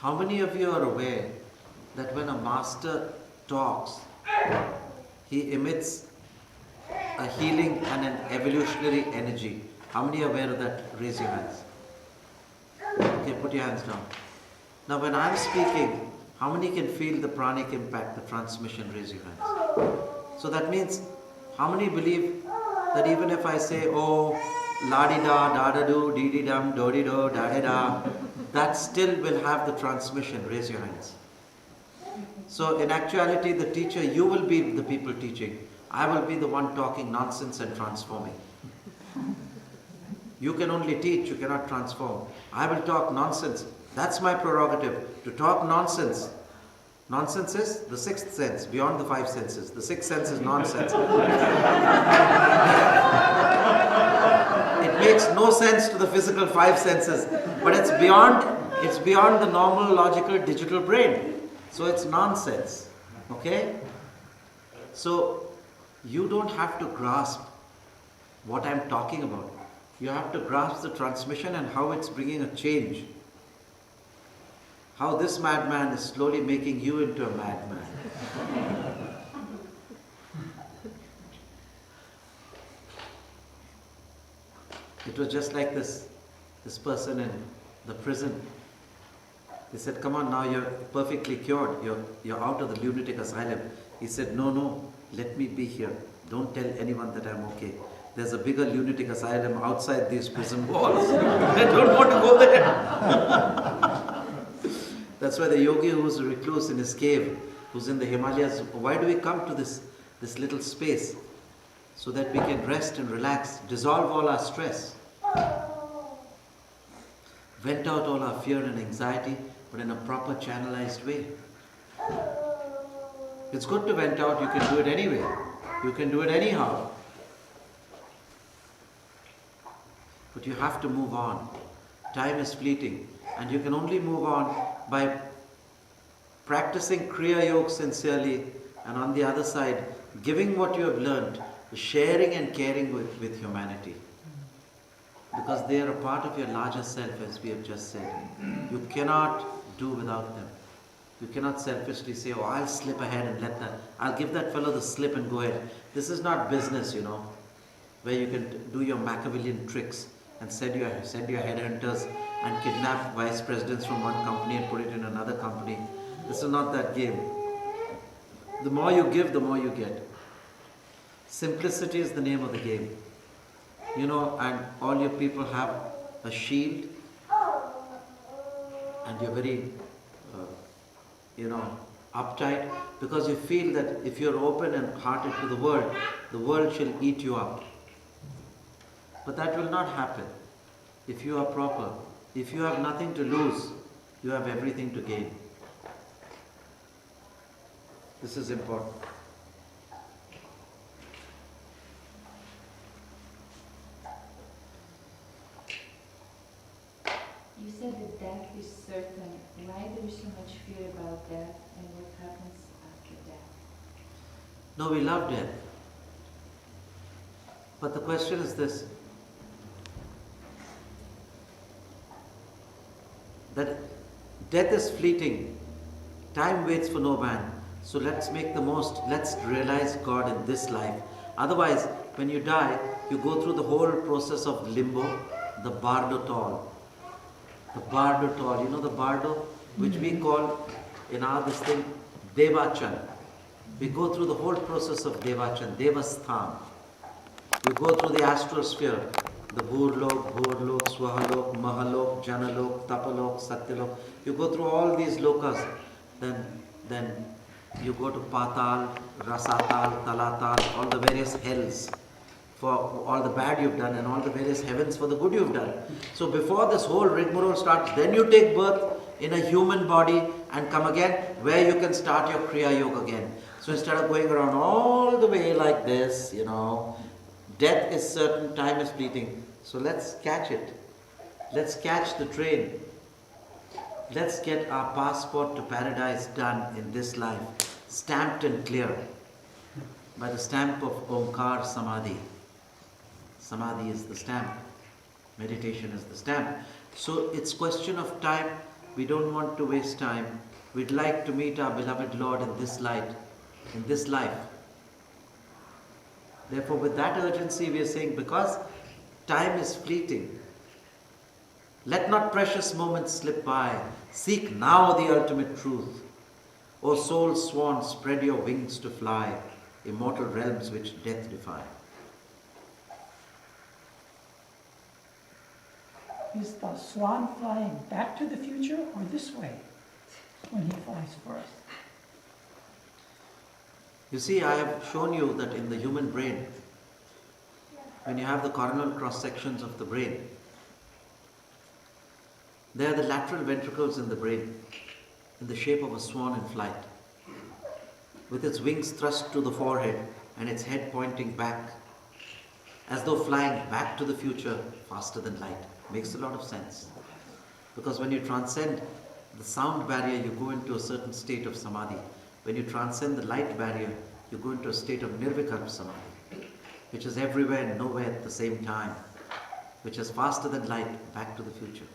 How many of you are aware that when a master talks, he emits a healing and an evolutionary energy? How many are aware of that? Raise your hands. Okay, put your hands down. Now when I'm speaking, how many can feel the pranic impact, the transmission? Raise your hands. So that means, how many believe that even if I say, oh, la-di-da, da-da-do, dee-dee-dum, do-di-do, da-di-da, that still will have the transmission? Raise your hands. So in actuality, the teacher, you will be the people teaching. I will be the one talking nonsense and transforming. You can only teach, you cannot transform. I will talk nonsense. That's my prerogative, to talk nonsense. Nonsense is the sixth sense, beyond the five senses. The sixth sense is nonsense. It makes no sense to the physical five senses, but it's beyond the normal, logical, digital brain. So it's nonsense. Okay? So you don't have to grasp what I'm talking about. You have to grasp the transmission and how it's bringing a change. How this madman is slowly making you into a madman. It was just like this person in the prison. They said, come on, now you're perfectly cured. You're out of the lunatic asylum. He said, no, let me be here. Don't tell anyone that I'm okay. There's a bigger lunatic asylum outside these prison walls. I don't want to go there. That's why the yogi who's a recluse in his cave, who's in the Himalayas, why do we come to this little space? So that we can rest and relax, dissolve all our stress, vent out all our fear and anxiety, but in a proper channelized way. It's good to vent out, you can do it anyway. You can do it anyhow. But you have to move on. Time is fleeting. And you can only move on by practicing Kriya Yoga sincerely, and on the other side, giving what you have learned, sharing and caring with humanity. Because they are a part of your larger self, as we have just said. You cannot do without them. You cannot selfishly say, oh, I'll slip ahead and I'll give that fellow the slip and go ahead. This is not business, where you can do your Machiavellian tricks and send your headhunters and kidnap vice presidents from one company and put it in another company. This is not that game. The more you give, the more you get. Simplicity is the name of the game. And all your people have a shield, and you're very, uptight, because you feel that if you're open and hearted to the world shall eat you up. But that will not happen if you are proper. If you have nothing to lose, you have everything to gain. This is important. You said that death is certain. Why do we so much fear about death, and what happens after death? No, we love death. But the question is this, that death is fleeting. Time waits for no man. So let's make the most. Let's realize God in this life. Otherwise, when you die, you go through the whole process of limbo, the bardo tol. The bardo tol. You know the bardo, which we call in our this thing, Devachan. We go through the whole process of Devachan, Devasthan. You go through the astral sphere, the Bhurlok, Swahalok, Mahalok, Janalok, Tapalok, Satyalok. You go through all these lokas, then you go to Patal, Rasatal, Talatal, all the various hells for all the bad you've done, and all the various heavens for the good you've done. So before this whole rigmarole starts, then you take birth in a human body and come again, where you can start your Kriya Yoga again. So instead of going around all the way like this, death is certain, time is fleeting. So let's catch it. Let's catch the train. Let's get our passport to paradise done in this life, stamped and clear by the stamp of Omkar Samadhi. Samadhi is the stamp. Meditation is the stamp. So it's question of time We don't want to waste time. We'd like to meet our beloved Lord in this light, in this life. Therefore, with that urgency, we are saying, because time is fleeting, let not precious moments slip by. Seek now the ultimate truth. O soul swan, spread your wings to fly, immortal realms which death defy. Is the swan flying back to the future or this way when he flies first? You see, I have shown you that in the human brain, when you have the coronal cross sections of the brain, they are the lateral ventricles in the brain, in the shape of a swan in flight, with its wings thrust to the forehead and its head pointing back, as though flying back to the future faster than light. Makes a lot of sense. Because when you transcend the sound barrier, you go into a certain state of samadhi. When you transcend the light barrier, you go into a state of Nirvikalpa Samadhi, which is everywhere and nowhere at the same time, which is faster than light, back to the future.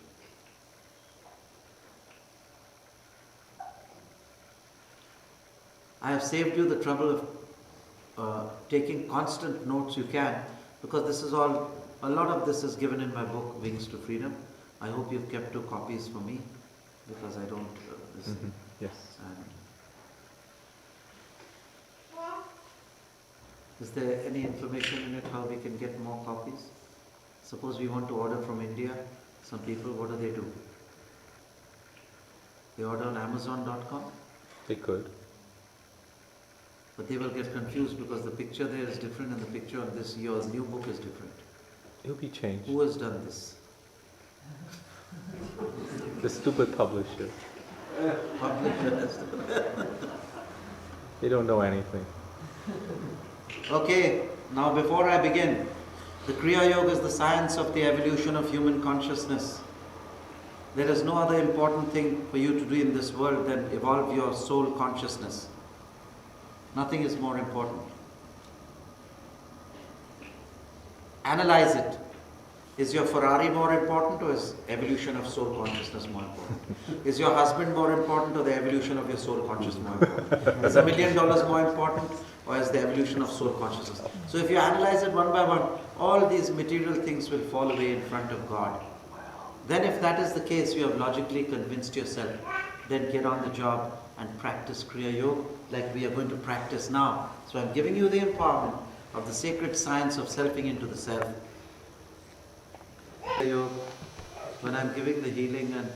I have saved you the trouble of taking constant notes you can, because this is all, a lot of this is given in my book, Wings to Freedom. I hope you've kept 2 copies for me, because I don't... Yes. Is there any information in it how we can get more copies? Suppose we want to order from India, some people, what do? They order on Amazon.com? They could. But they will get confused because the picture there is different and the picture on this, your new book is different. It'll be changed. Who has done this? The stupid publisher. Publisher has done it. They don't know anything. Okay, now before I begin, the Kriya Yoga is the science of the evolution of human consciousness. There is no other important thing for you to do in this world than evolve your soul consciousness. Nothing is more important. Analyze it. Is your Ferrari more important or is evolution of soul consciousness more important? Is your husband more important or the evolution of your soul consciousness more important? Is $1 million more important or is the evolution of soul consciousness? So if you analyze it one by one, all these material things will fall away in front of God. Then if that is the case, you have logically convinced yourself, then get on the job and practice Kriya Yoga like we are going to practice now. So I'm giving you the empowerment of the sacred science of selfing into the self. When I'm giving the healing and